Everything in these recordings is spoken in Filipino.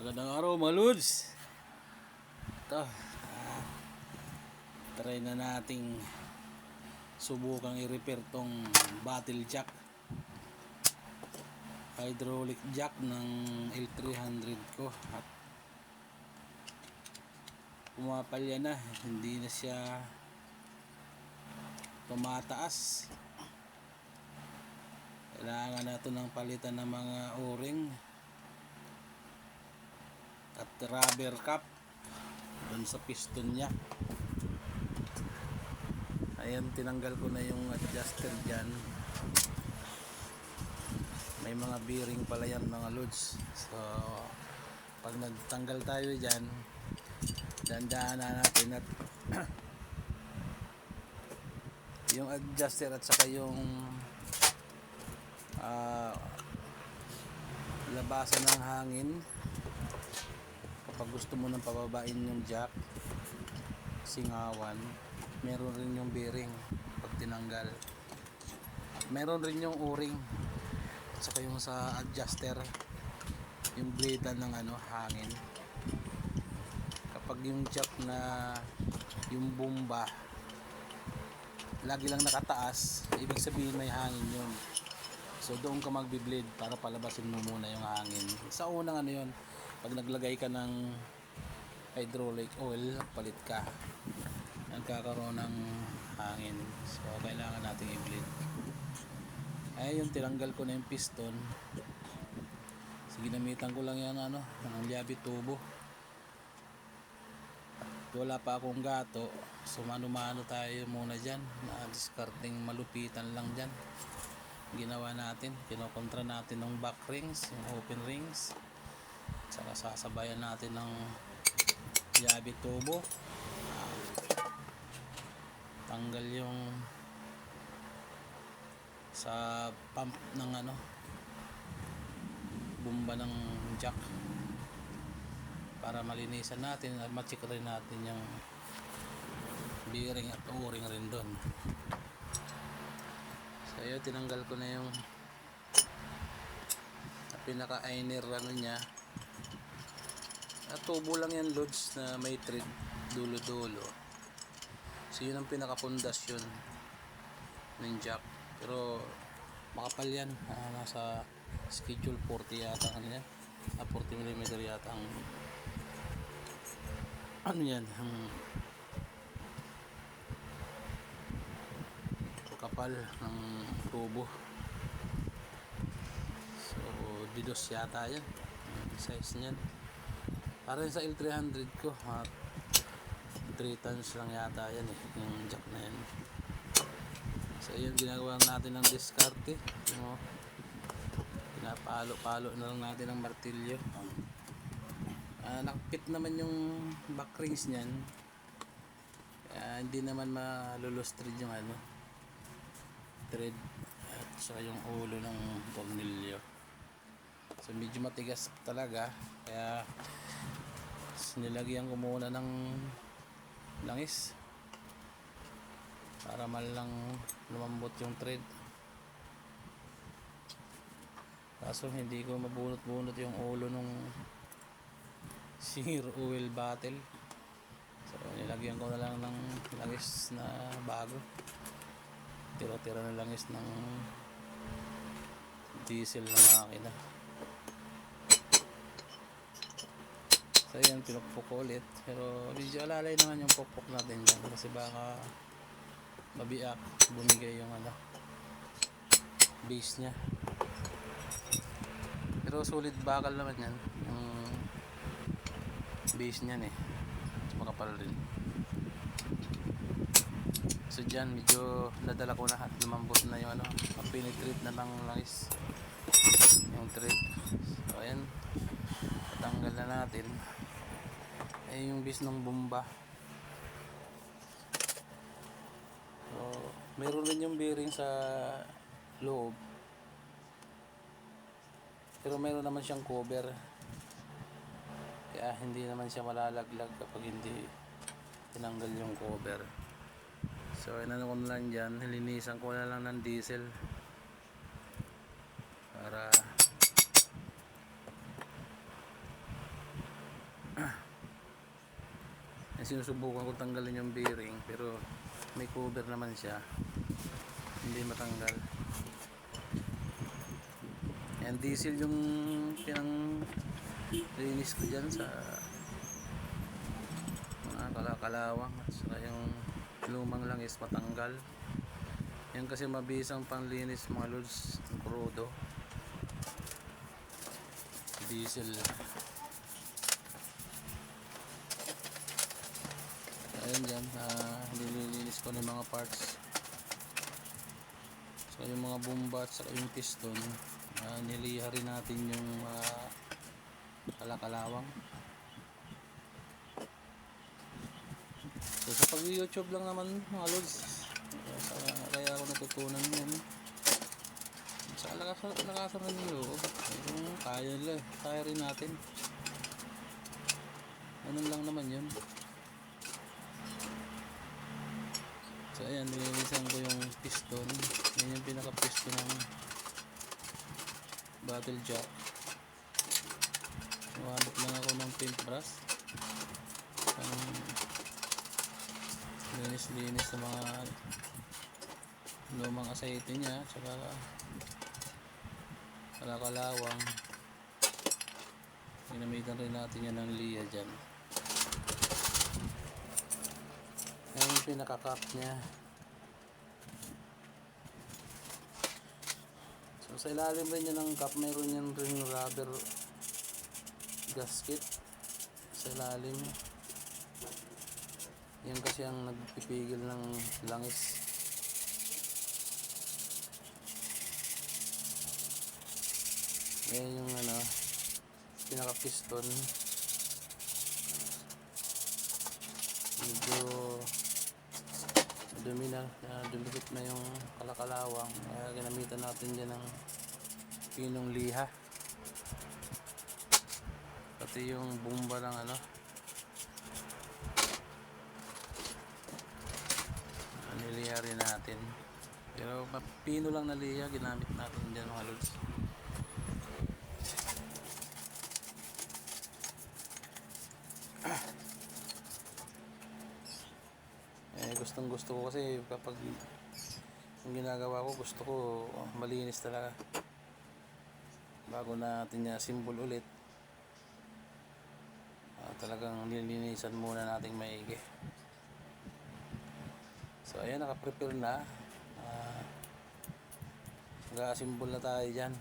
Magandang araw mga lods. Ito, try na nating subukang i-repair tong bottle jack, hydraulic jack ng L300 ko. At pumapalya na, hindi na siya tumataas. Kailangan natin ng palitan ng mga o-ring at rubber cap dun sa piston nya. Ayan, tinanggal ko na yung adjuster dyan. May mga bearing pala yan mga loads. So pag nagtanggal tayo dyan, dandaan natin at yung adjuster at saka yung labasan ng hangin. Kapag gusto mo nang pababain yung jack, singawan, meron rin yung bearing pag tinanggal. Meron rin yung o-ring at saka yung sa adjuster, yung blade ng hangin. Kapag yung jack na yung bomba lagi lang nakataas, ibig sabihin may hangin yun. So doon ka magbi-bleed para palabasin mo muna yung hangin. Sa unang yun, pag naglagay ka ng hydraulic oil, palit ka, nagkakaroon ng hangin. So kailangan nating i-bleed. Ay, yung tinanggal ko na yung piston. So ginamitan ko lang yung ng liabi tubo. Wala pa akong gato, so mano-mano tayo muna dyan. Discarding malupitan lang dyan. Ginawa natin, kinokontra natin ng back rings, yung open rings, saka sasabayan natin ng liabi tubo. Tanggal yung sa pump ng bomba ng jack para malinisan natin at ma-check rin natin yung bearing at o-ring rin doon. So yun, tinanggal ko na yung pinaka-einer niya. At tubo lang yan loads na may thread dulo-dulo. So yun ang pinaka-pundasyon ng jack. Pero makapal yan, nasa schedule 40 yata yan. 40mm yata ang yan, ang kapal ng tubo. So didos yata yan, size niyan. Para sa L300 ko, 3 tons lang yata yan yung jack na yan. So yun, ginagawa natin ng diskarte, pinapalo-palo na lang natin ng martilyo. Nakapit naman yung back rings nyan, hindi naman malulustrid yung thread at saka yung ulo ng tornilyo. So medyo matigas talaga, kaya nilagyan ko muna ng langis para malang lumambot yung thread. Kaso hindi ko mabunot-bunot yung ulo ng Singer oil bottle. So nilagyan ko na lang ng langis na bago, tira-tira na langis ng diesel na makina. So yan, pinukpok ko ulit, pero medyo alalay naman yung pukpok natin dyan kasi baka mabiak, bumigay yung base nya. Pero solid bakal naman yan yung base niyan makapal rin. So dyan medyo nadala ko na at lumambot na yung penetrate na ng langis yung thread. So ayan, patanggal na natin. Yung base ng bomba. So meron rin yung bearing sa loob, pero meron naman siyang cover, kaya hindi naman siya malalaglag kapag hindi tinanggal yung cover. So inano ko na lang dyan, nilinisan ko na lang ng diesel para sinusubukan ko tanggalin yung bearing, pero may cover naman siya, hindi matanggal. Yan, diesel yung pinang linis ko dyan sa mga kalakalawang, at saka yung lumang langis matanggal. Yan kasi mabisang panlinis mga lods, crudo diesel. Ayan dyan, nililinis ko ng mga parts. So yung mga bomba at saka yung piston, niliha rin natin yung kalakalawang. So sa pag-YouTube lang naman mga lods, kaya ako natutunan yun. Sa lakasan ng loob, kaya rin natin. Ganun lang naman yun. So ayan, nilinisan ko yung piston. Yan yung pinaka piston ng bottle jack. Humanap lang ako ng paintbrush, linis sa mga lumang asayte niya, tsaka kalakalawang. Ginamitan rin natin yan ng liya dyan. Yan yung pinaka-cap nya. So sa ilalim rin yan ng cap, mayroon yan rin rubber gasket sa ilalim. Yan kasi ang nagpipigil ng langis. Yan yung pinaka piston. Medyo dumikit na yung kalakalawang, kaya ginamitan natin dyan ng pinong liha. Pati yung bomba ng niliha rin natin, pero pino lang na liha ginamit natin dyan mga lods. Gustong gusto ko kasi kapag yung ginagawa ko, gusto ko malinis talaga bago natin niya simbol ulit. Talagang nilinisan muna nating maigi. So ayan, naka-prepare na. Mag-a-assemble na tayo dyan.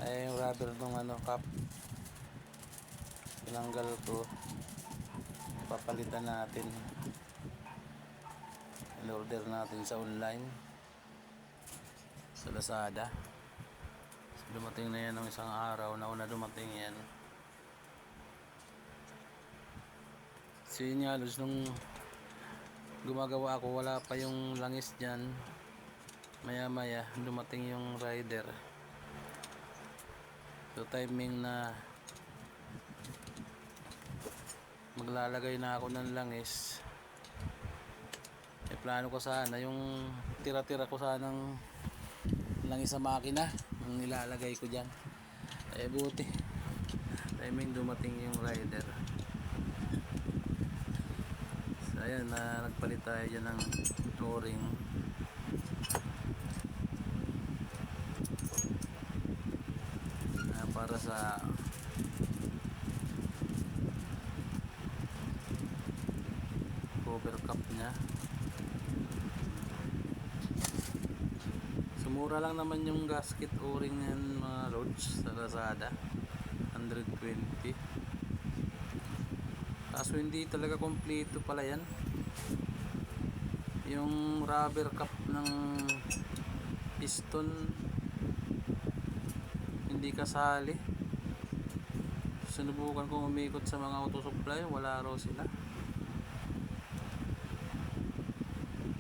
Ay, yung rubber ng cap, tinanggal ko, papalitan natin. In-order natin sa online, sa Lazada. So, dumating na yan ng isang araw, nauna dumating yan. So yun nga, nung gumagawa ako, wala pa yung langis dyan. Maya maya dumating yung rider. So timing na maglalagay na ako ng langis, plano ko sana yung tira-tira ko sanang langis sa makina ang nilalagay ko dyan. Buti timing dumating yung rider. So ayan, nagpalit tayo dyan ng o-ring. Para sa cover cap nya. Sumura lang naman yung gasket o-ring yan mga loads sa Lazada, 120. Kaso hindi talaga kompleto pala yan. Yung rubber cap ng piston hindi kasali. Sinubukan kong umikot sa mga auto supply, wala raw sila.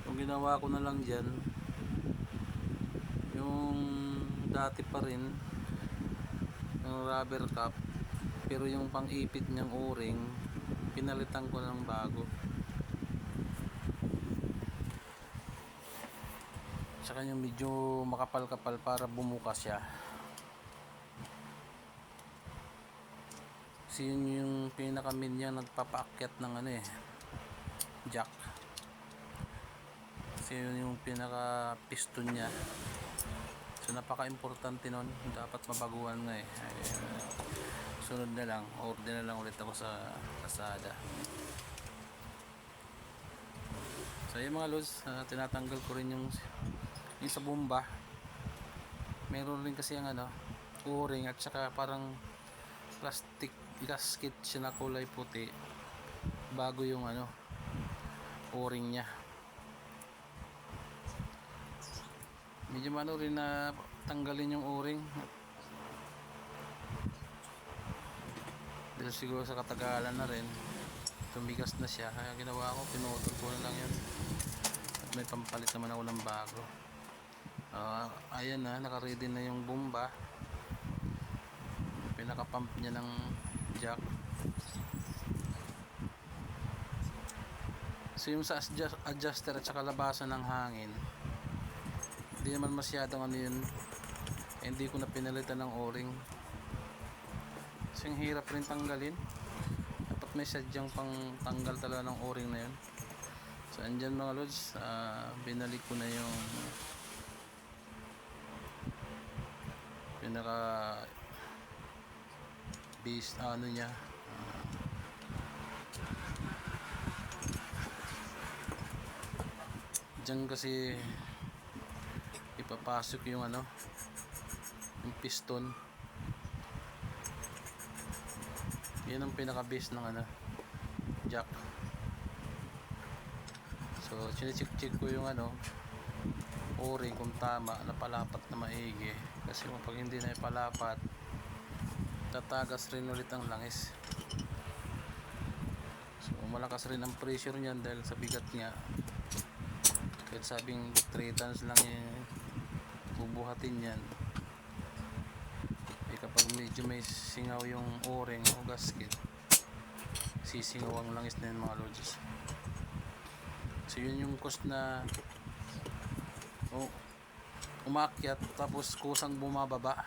Yung ginawa ko na lang dyan, yung dati pa rin yung rubber cap, pero yung pang ipit niyang o-ring pinalitan ko ng bago. Tsaka yung medyo makapal-kapal para bumukas siya. Kasi yun yung pinaka-main niya nagpapaakyat ng ano eh, jack. Kasi yun yung pinaka-piston niya. So napaka-importante nun, dapat mabaguhan nga eh. Sunod na lang, order na lang ulit ako sa Lazada. So yung mga lods, tinatanggal ko rin yung sa bomba. Meron rin kasi ang ano, o-ring at saka parang plastic gasket siya na kulay puti bago yung ano, o-ring nya. Medyo mano rin na tanggalin yung o-ring dahil siguro sa katagalan na rin tumigas na siya, kaya ginawa ko, pinutol ko na lang yun at may pampalit naman ako ng bago. Ayan na, naka-ready na yung bomba, pinaka-pump niya ng jack. So yung sa adjuster at saka labasan ng hangin, hindi naman masyadong ano yun, hindi ko na pinalitan ng o-ring. So yung hirap rin tanggalin, dapat may sadyang pang tanggal talaga ng o-ring na yun. So andyan mga lods, binalik ko na yung pinaka base ano niya, dyan kasi ipapasok yung ano, yung piston. Yan ang pinaka base ng ano, jack. So chine-check ko yung ano, o-ring kung tama, napalapat na maigi. Kasi kung pag hindi na ipalapat, tatagas rin ulit ang langis. So malakas rin ang pressure niyan dahil sa bigat nga. Kahit sabing 3 tons lang yung bubuhatin yan, eh kapag medyo may singaw yung o-ring o gasket, sisingaw ang langis na yun mga lods. So yun yung cost na umaakyat tapos kusang bumababa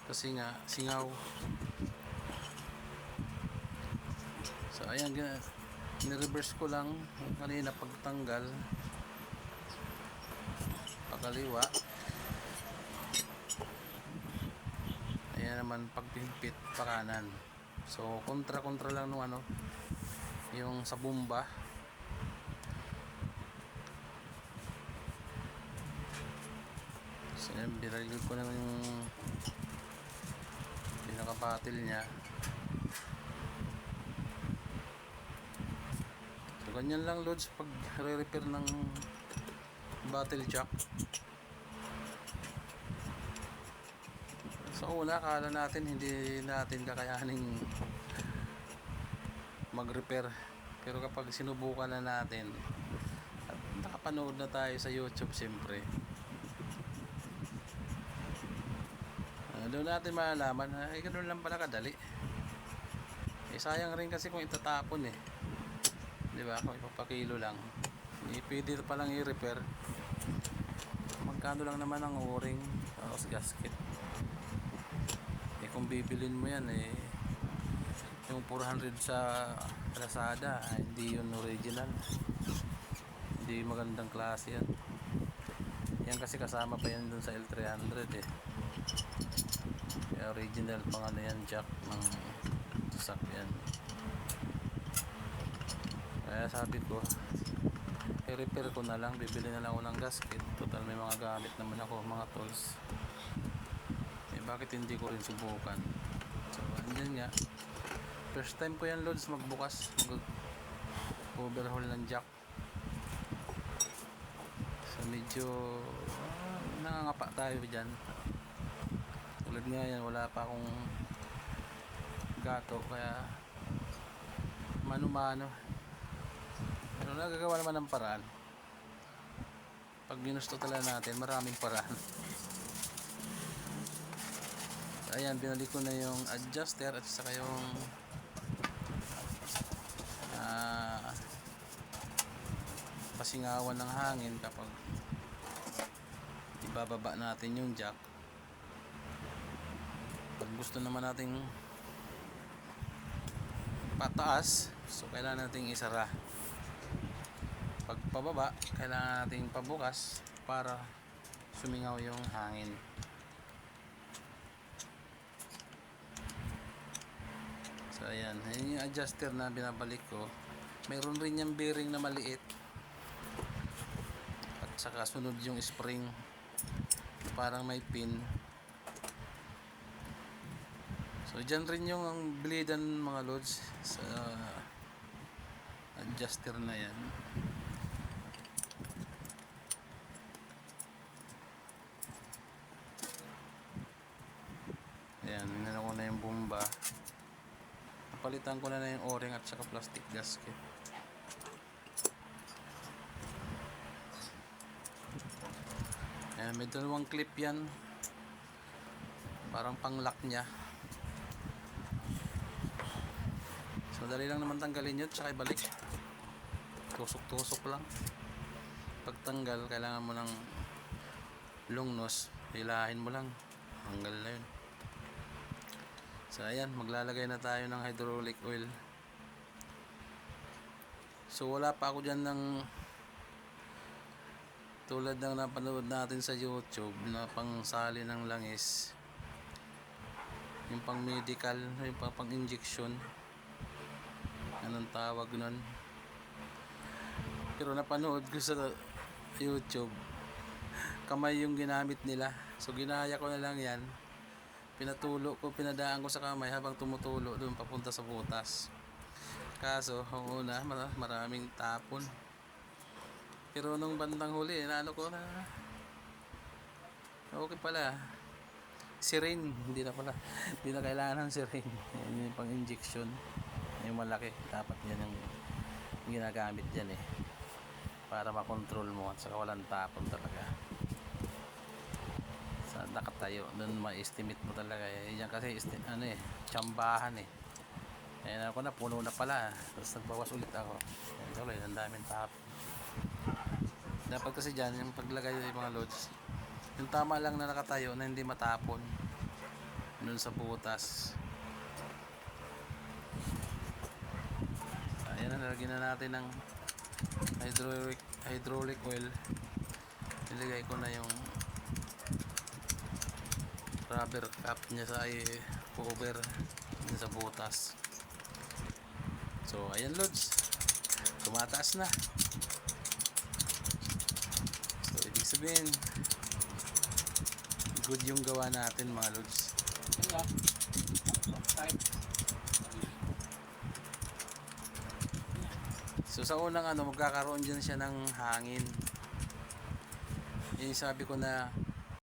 kasi nga singaw. So ayan, ni-reverse ko lang kanina pagtanggal pakaliwa, ayan naman pagpihpit pa kanan. So kontra lang nung ano, yung sa bomba. So yan, binalagay ko na yung pinaka-battle nya. So ganyan lang loads pag re-repair ng battle jack. So una, akala natin hindi natin kakayaning mag-repair, pero kapag sinubukan na natin at nakapanood na tayo sa YouTube, siyempre doon natin malalaman na ganoon lang pala kadali. Sayang rin kasi kung itatapon di ba, kung ipapakilo lang, pwede pa lang i-repair. Magkano lang naman ang o-ring tapos gasket, kung bibilin mo yan yung 400 sa Lazada, hindi yun original, hindi magandang klase yan. Yan kasi kasama pa yan dun sa L300 kaya original pang ano yan, jack ng sasakyan. Kaya sabi ko, i-repair ko na lang, bibili na lang ako ng gasket, total may mga gamit naman ako, mga tools. Bakit hindi ko rin subukan? So andyan nga, first time ko yan loads magbukas, mag-overhaul ng jack. So medyo nangangapa tayo dyan. Tulad nga yan, wala pa akong gato, kaya mano-mano. Pero nagagawa naman ng paraan. Pag ginusto talaga natin, maraming paraan. Ayan, binalik ko na yung adjuster at saka yung kasingawan ng hangin kapag ibababa natin yung jack. Pag gusto naman nating pataas, so kailangan nating isara. Pag pababa, kailangan nating pabukas para sumingaw yung hangin. So ayan, yun yung adjuster na binabalik ko. Mayroon rin yung bearing na maliit at saka sunod yung spring, parang may pin. So dyan rin yung ang bleedan mga lods sa adjuster na yan. Ayan, minano ko na yung bomba. Napalitan ko na yung o-ring at saka plastic gasket. Ayan, may dalawang clip yan, parang pang-lock nya. So dali lang naman tanggalin yun, tsaka ibalik. Tusok-tusok lang. Pagtanggal, kailangan mo ng long nose, hilahin mo lang, tanggal na yun. So ayan, maglalagay na tayo ng hydraulic oil. So wala pa ako dyan ng tulad ng napanood natin sa YouTube na pangsali ng langis, yung pang medical, yung pang injection, anong tawag nun. Pero napanood ko sa YouTube, kamay yung ginamit nila. So ginaya ko na lang yan, pinatulo ko, pinadaan ko sa kamay habang tumutulo doon papunta sa butas. Kaso una maraming tapon. Pero nung bandang huli, naano ko na okay pala, syringe, hindi na kailangan ng syringe. Yan yung pang injection, yung malaki, dapat yan yung ginagamit dyan para makontrol mo at saka walang tapon talaga sa nakatayo. Doon ma-estimate mo talaga yan kasi tsambahan ayan ako na, puno na pala, tapos nagbawas ulit ako. Ayan tuloy, ang daming tapon. Dapat kasi dyan yung paglagay ng mga loads, yung tama lang na nakatayo na hindi matapon doon sa butas. Ayan, nalagyan na natin ng hydraulic oil. Nilagay ko na yung rubber cap nya sa cover din sa butas. So ayan loads, tumataas na. So ibig sabihin good yung gawa natin mga loads. So sa unang magkakaroon dyan siya ng hangin. Yung sabi ko na